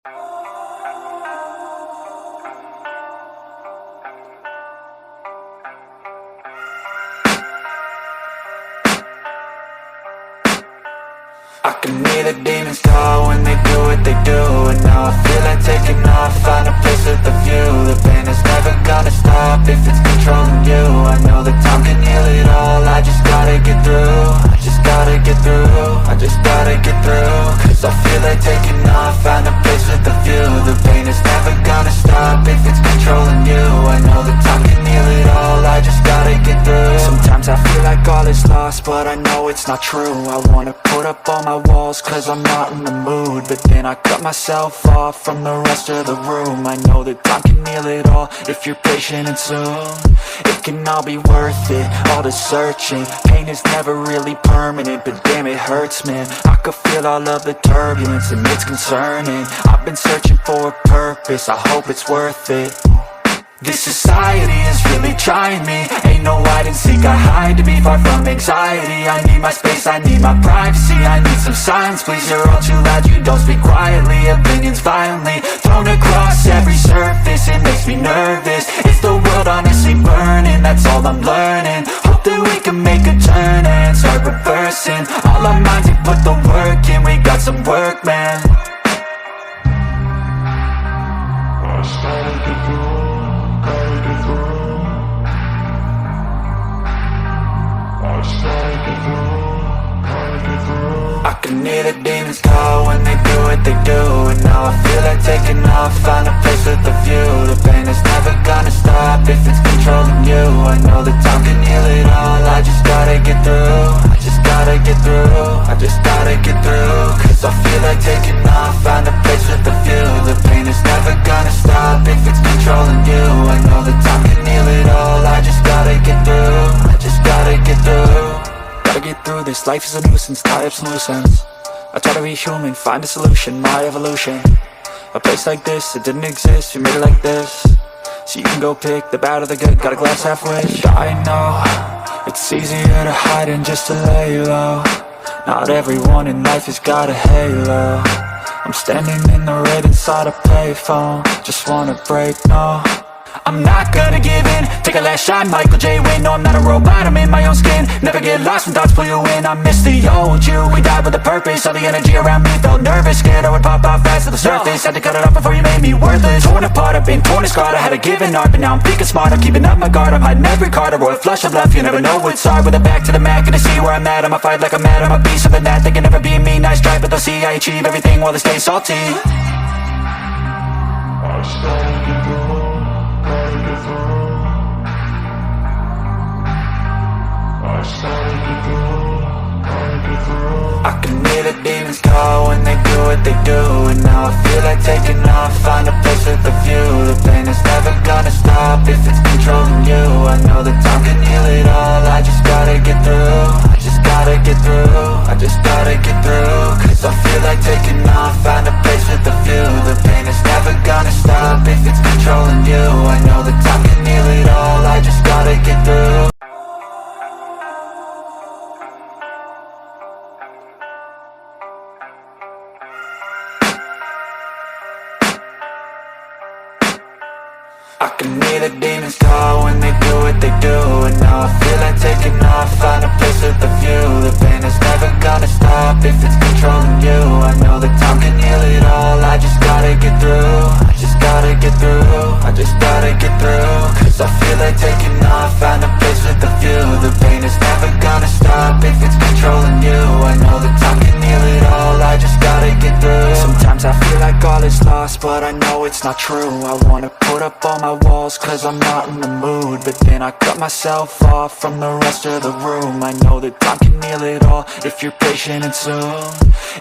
I can hear the demons call when they do what they do. And now I feel like taking off, find a place with a view. The pain is never gonna stop if it's controlling you. I know that time can heal it all, I just gotta get through. I just gotta get through, I just gotta get through. Cause I feel like taking off, find a place with a view. The pain is never gonna stop if it's controlling you. I know that time can heal it all, I just gotta get through. Sometimes I feel like all is lost, but I know it's not true. I wanna put up all my walls cause I'm not in the mood, but then I cut myself off from the rest of the room. I know that time can heal it all if you're patient, and soon it can all be worth it, all the searching. Pain is never really permanent, but damn it hurts, man. I could feel all of the turbulence and it's concerning. I've been searching for a purpose, I hope it's worth it. This society is really trying me. Ain't no hide and seek, I hide to be far from anxiety. I need my space, I need my privacy. I need some silence, please, you're all too loud. You don't speak quietly, opinions violently thrown across every surface. It makes me nervous, is the world honestly burning? That's all I'm learning. Hope that we can make a turn and start reversing all our minds and put the work in. We got some work, man. I started to do, gotta get through. I started to do, gotta get through. I can hear the demons call when they do what they do. And now I feel like taking off, find a place with a view. The pain is never gonna stop if it's controlling you. I know that time can heal it all, I just gotta get through. I just gotta get through, I just gotta get through. Cause I feel like taking off, find a place with a view. The pain is never gonna stop if it's controlling you. I know that time can heal it all, I just gotta get through. I just gotta get through. Gotta get through this, life is a nuisance, tie up some loose ends. I try to be human, find a solution, my evolution. A place like this, it didn't exist, we made it like this. So you can go pick the bad or the good, got a glass half wish. I know, it's easier to hide than just to lay low. Not everyone in life has got a halo. I'm standing in the red inside a payphone, just wanna break, no. I'm not gonna give in, take a last shot, Michael J. Win. No, I'm not a robot, I'm in my own skin. Never get lost when thoughts pull you in. I miss the old you, we died with a purpose. All the energy around me felt nervous, scared I would pop out fast to the surface. Had to cut it off before you made me worthless. Torn apart, I've been torn and scarred. I had a given art, but now I'm thinking smart. I'm keeping up my guard, I'm hiding every card. A royal flush of love, you never know what's hard. With a back to the mat, gonna see where I'm at. I'ma fight like I'm mad, I'ma be something that they can never be me. Nice try, but they'll see I achieve everything while they stay salty. I started to do, gotta get through. I started to do, gotta get through. I can hear the demons call when they do what they do. And now I feel like taking off, find a place with a view. The pain is never gonna stop if it's controlling you. I know that time can heal it all, I just gotta get through. I just gotta get through, I just gotta get through. Cause I feel like taking off, find a place with a view. The pain is never gonna stop if it's controlling you. I know that time can heal it all, I just gotta get through. I can hear the demons call when they do what they do. And now I feel like taking off, find a place with a view. The pain is never gonna stop if it's controlling you. I know that time can heal it all, I just gotta get through. I just gotta get through, I just gotta get through. Cause I feel like taking off, find a place with a view. The pain is never gonna stop if it's controlling you. I know that time can heal it all, I just gotta get through. Sometimes I feel like all is lost, but I know it's not true. I wanna put up all my walls cause I'm not in the mood, but then I cut myself off from the rest of the room. I know that time can heal it all if you're patient, and soon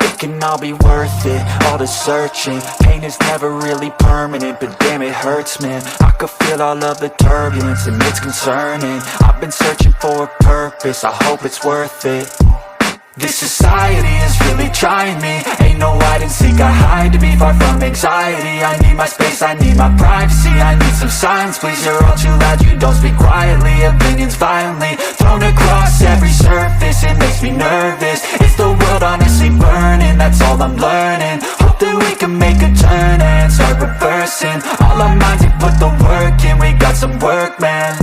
it can all be worth it, all the searching. Pain is never really permanent, but damn it hurts, man. I could feel all of the turbulence and it's concerning. I've been searching for a purpose, I hope it's worth it. This society is really trying me. Ain't no hide and seek, I hide to be far from anxiety. I need my space, I need my privacy. I need some silence, please, you're all too loud. You don't speak quietly, opinions violently thrown across every surface. It makes me nervous. Is the world honestly burning? That's all I'm learning. Hope that we can make a turn and start reversing all our minds and put the work in. We got some work, man.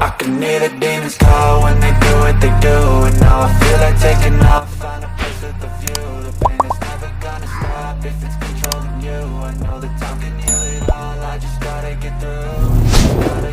I can hear the demons call when they do what they do, and now I feel like taking off.